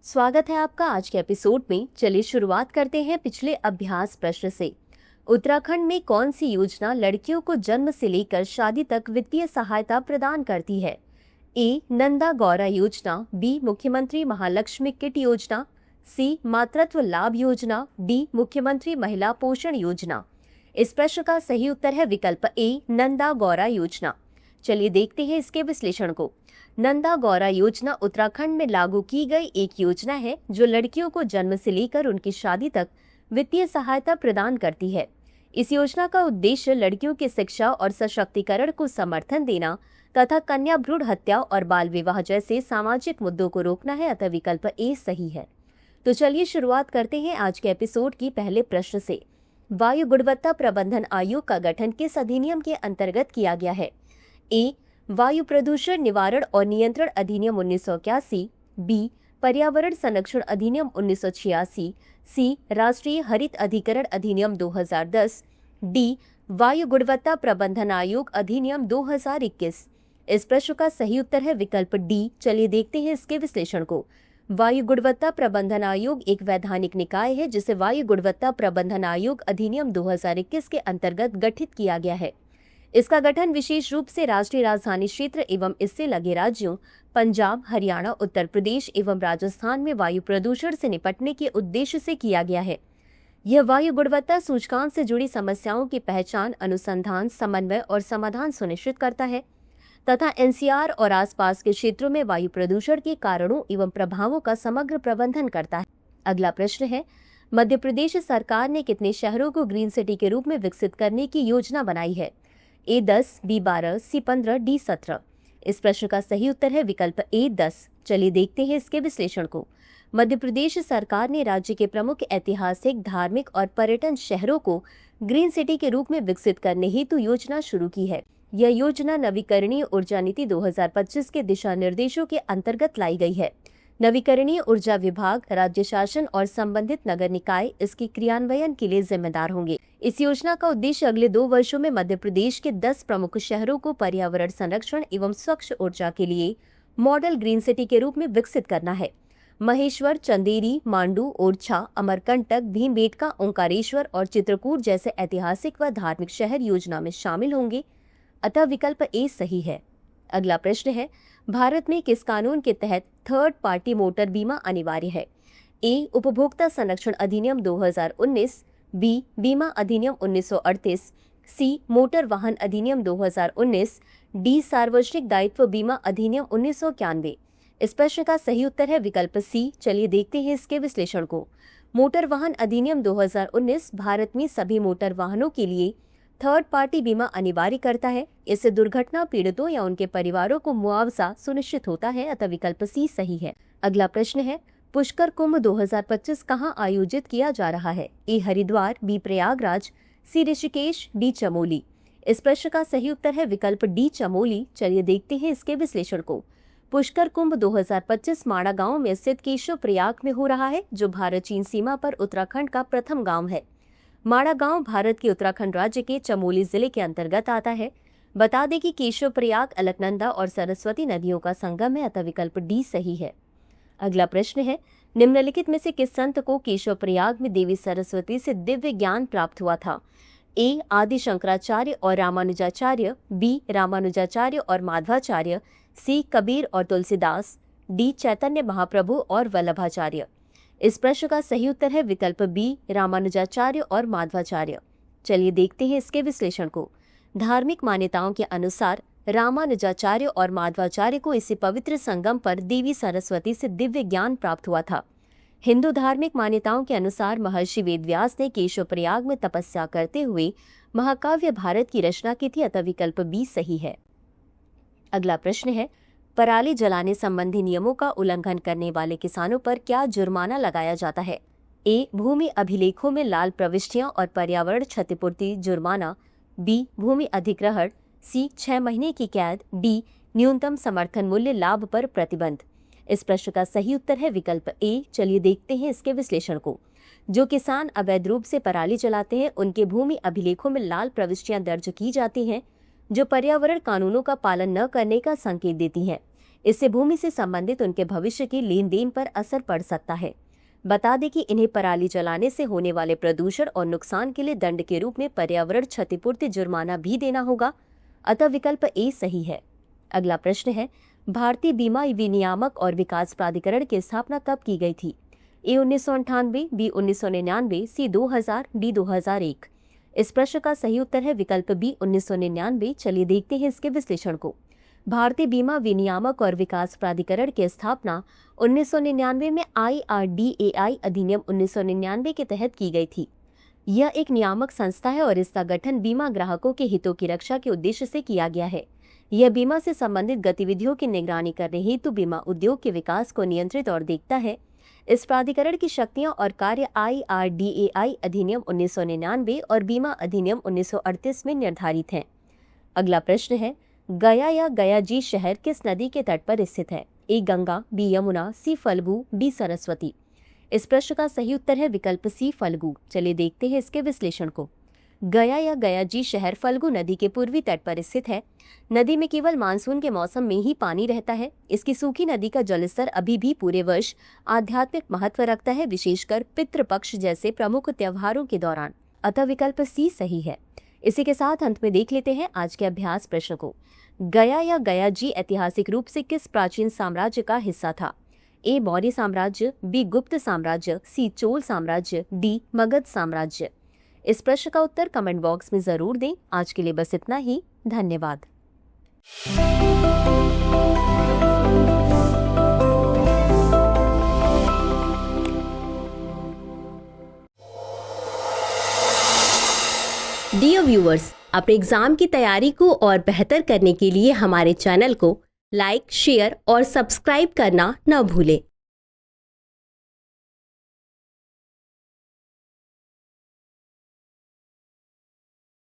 स्वागत है आपका आज के एपिसोड में। चलिए शुरुआत करते हैं पिछले अभ्यास प्रश्न से। उत्तराखंड में कौन सी योजना लड़कियों को जन्म से लेकर शादी तक वित्तीय सहायता प्रदान करती है? ए. नंदा गौरा योजना, बी. मुख्यमंत्री महालक्ष्मी किट योजना, सी. मातृत्व लाभ योजना, डी. मुख्यमंत्री महिला पोषण योजना। इस प्रश्न का सही उत्तर है विकल्प ए. नंदा गौरा योजना। चलिए देखते हैं इसके विश्लेषण को। नंदा गौरा योजना उत्तराखंड में लागू की गई एक योजना है जो लड़कियों को जन्म से लेकर उनकी शादी तक वित्तीय सहायता प्रदान करती है। इस योजना का उद्देश्य लड़कियों की शिक्षा और सशक्तिकरण को समर्थन देना तथा कन्या भ्रूण हत्या और बाल विवाह जैसे सामाजिक मुद्दों को रोकना है, अतः विकल्प ए सही है। तो चलिए शुरुआत करते हैं आज के एपिसोड की पहले प्रश्न से। वायु गुणवत्ता प्रबंधन आयोग का गठन किस अधिनियम के अंतर्गत किया गया है? ए. वायु प्रदूषण निवारण और नियंत्रण अधिनियम 1981, बी. पर्यावरण संरक्षण अधिनियम 1986, सी. राष्ट्रीय हरित अधिकरण अधिनियम 2010, डी. वायु गुणवत्ता प्रबंधन आयोग अधिनियम 2021। इस प्रश्न का सही उत्तर है विकल्प डी। चलिए देखते हैं इसके विश्लेषण को। वायु गुणवत्ता प्रबंधन आयोग एक वैधानिक निकाय है जिसे वायु गुणवत्ता प्रबंधन आयोग अधिनियम 2021 के अंतर्गत गठित किया गया है। इसका गठन विशेष रूप से राष्ट्रीय राजधानी क्षेत्र एवं इससे लगे राज्यों पंजाब, हरियाणा, उत्तर प्रदेश एवं राजस्थान में वायु प्रदूषण से निपटने के उद्देश्य से किया गया है। यह वायु गुणवत्ता सूचकांक से जुड़ी समस्याओं की पहचान, अनुसंधान, समन्वय और समाधान सुनिश्चित करता है तथा एनसीआर और आसपास के क्षेत्रों में वायु प्रदूषण के कारणों एवं प्रभावों का समग्र प्रबंधन करता है। अगला प्रश्न है, मध्य प्रदेश सरकार ने कितने शहरों को ग्रीन सिटी के रूप में विकसित करने की योजना बनाई है? ए 10, बी 12, सी 15, डी 17। इस प्रश्न का सही उत्तर है विकल्प ए 10। चलिए देखते हैं इसके विश्लेषण को। मध्य प्रदेश सरकार ने राज्य के प्रमुख ऐतिहासिक, धार्मिक और पर्यटन शहरों को ग्रीन सिटी के रूप में विकसित करने हेतु योजना शुरू की है। यह योजना नवीकरणीय ऊर्जा नीति 2025 के दिशा निर्देशों के अंतर्गत लाई गई है। नवीकरणीय ऊर्जा विभाग, राज्य शासन और संबंधित नगर निकाय इसके क्रियान्वयन के लिए जिम्मेदार होंगे। इस योजना का उद्देश्य अगले 2 वर्षों में मध्य प्रदेश के 10 प्रमुख शहरों को पर्यावरण संरक्षण एवं स्वच्छ ऊर्जा के लिए मॉडल ग्रीन सिटी के रूप में विकसित करना है। महेश्वर, चंदेरी, मांडू, ओरछा, अमरकंटक, भीमबेटका, ओंकारेश्वर और चित्रकूट जैसे ऐतिहासिक व धार्मिक शहर योजना में शामिल होंगे, अतः विकल्प ए सही है। अगला प्रश्न है, भारत में किस कानून के तहत थर्ड पार्टी मोटर बीमा अनिवार्य है? ए. उपभोक्ता संरक्षण अधिनियम 2019, बी. बीमा अधिनियम 1938, सी. मोटर वाहन अधिनियम 2019, डी. सार्वजनिक दायित्व बीमा अधिनियम 1991। इस प्रश्न का सही उत्तर है विकल्प सी। चलिए देखते हैं इसके विश्लेषण को। मोटर वाहन अधिनियम 2019 भारत में सभी मोटर वाहनों के लिए थर्ड पार्टी बीमा अनिवार्य करता है। इससे दुर्घटना पीड़ितों या उनके परिवारों को मुआवजा सुनिश्चित होता है, अतः विकल्प सी सही है। अगला प्रश्न है, पुष्कर कुंभ 2025 कहां आयोजित किया जा रहा है? ए. हरिद्वार, बी. प्रयागराज, सी. ऋषिकेश, डी. चमोली। इस प्रश्न का सही उत्तर है विकल्प डी चमोली। चलिए देखते हैं इसके विश्लेषण को। पुष्कर कुंभ 2025 माड़ा गांव में स्थित केशव प्रयाग में हो रहा है, जो भारत चीन सीमा पर उत्तराखंड का प्रथम गांव है। माड़ा गांव भारत के उत्तराखंड राज्य के चमोली जिले के अंतर्गत आता है। बता दें कि केशव प्रयाग अलकनंदा और सरस्वती नदियों का संगम है, अतः विकल्प डी सही है। अगला प्रश्न है, निम्नलिखित में से किस संत को केशव प्रयाग में देवी सरस्वती से दिव्य ज्ञान प्राप्त हुआ था? ए. आदि शंकराचार्य और रामानुजाचार्य, बी. रामानुजाचार्य और माधवाचार्य, सी. कबीर और तुलसीदास, डी. चैतन्य महाप्रभु और वल्लभाचार्य। इस प्रश्न का सही उत्तर है विकल्प बी. रामानुजाचार्य और माधवाचार्य। चलिए देखते हैं इसके विश्लेषण को। धार्मिक मान्यताओं के अनुसार रामानुजाचार्य और माधवाचार्य को इसी पवित्र संगम पर देवी सरस्वती से दिव्य ज्ञान प्राप्त हुआ था। हिंदू धार्मिक मान्यताओं के अनुसार महर्षि वेदव्यास ने केशव प्रयाग में तपस्या करते हुए महाकाव्य भारत की रचना की थी, अतः विकल्प बी सही है। अगला प्रश्न है, पराली जलाने संबंधी नियमों का उल्लंघन करने वाले किसानों पर क्या जुर्माना लगाया जाता है? ए. भूमि अभिलेखों में लाल प्रविष्टियां और पर्यावरण क्षतिपूर्ति जुर्माना, बी. भूमि अधिग्रहण, सी. 6 महीने की कैद, डी. न्यूनतम समर्थन मूल्य लाभ पर प्रतिबंध। इस प्रश्न का सही उत्तर है विकल्प ए। चलिए देखते हैं इसके विश्लेषण को। जो किसान अवैध रूप से पराली जलाते हैं उनके भूमि अभिलेखों में लाल प्रविष्टियां दर्ज की जाती हैं, जो पर्यावरण कानूनों का पालन न करने का संकेत देती हैं। इससे भूमि से संबंधित उनके भविष्य के लेन देन पर असर पड़ सकता है। बता दें कि इन्हें पराली जलाने से होने वाले प्रदूषण और नुकसान के लिए दंड के रूप में पर्यावरण क्षतिपूर्ति जुर्माना भी देना होगा, अतः विकल्प ए सही है। अगला प्रश्न है, भारतीय बीमा विनियामक और विकास प्राधिकरण की स्थापना कब की गई थी? ए 1998, बी 1999, सी 2000, डी 2001। इस प्रश्न का सही उत्तर है विकल्प बी 1999। चलिए देखते हैं इसके विश्लेषण को। भारतीय बीमा विनियामक और विकास प्राधिकरण की स्थापना 1999 में IRDAI अधिनियम 1999 के तहत की गई थी। यह एक नियामक संस्था है और इसका गठन बीमा ग्राहकों के हितों की रक्षा के उद्देश्य से किया गया है। यह बीमा से संबंधित गतिविधियों की निगरानी करने हेतु बीमा उद्योग के विकास को नियंत्रित और देखता है। इस प्राधिकरण की शक्तियां और कार्य IRDAI अधिनियम 1999 और बीमा अधिनियम 1938 में निर्धारित हैं। अगला प्रश्न है, गया या गयाजी शहर किस नदी के तट पर स्थित है? ए गंगा, बी यमुना, सी फल्गु, डी सरस्वती। इस प्रश्न का सही उत्तर है विकल्प सी फल्गु। चलिए देखते हैं इसके विश्लेषण को। गया या गयाजी शहर फल्गु नदी के पूर्वी तट पर स्थित है। नदी में केवल मानसून के मौसम में ही पानी रहता है। इसकी सूखी नदी का जलस्तर अभी भी पूरे वर्ष आध्यात्मिक महत्व रखता है, विशेषकर पितृपक्ष जैसे प्रमुख त्योहारों के दौरान, अतः विकल्प सी सही है। इसी के साथ अंत में देख लेते हैं आज के अभ्यास प्रश्न को। गया या गयाजी ऐतिहासिक रूप से किस प्राचीन साम्राज्य का हिस्सा था? ए मौर्य साम्राज्य, बी गुप्त साम्राज्य, सी चोल साम्राज्य, डी मगध साम्राज्य। इस प्रश्न का उत्तर कमेंट बॉक्स में जरूर दें। आज के लिए बस इतना ही। धन्यवाद। डियर व्यूअर्स, अपने एग्जाम की तैयारी को और बेहतर करने के लिए हमारे चैनल को लाइक, शेयर और सब्सक्राइब करना न भूलें।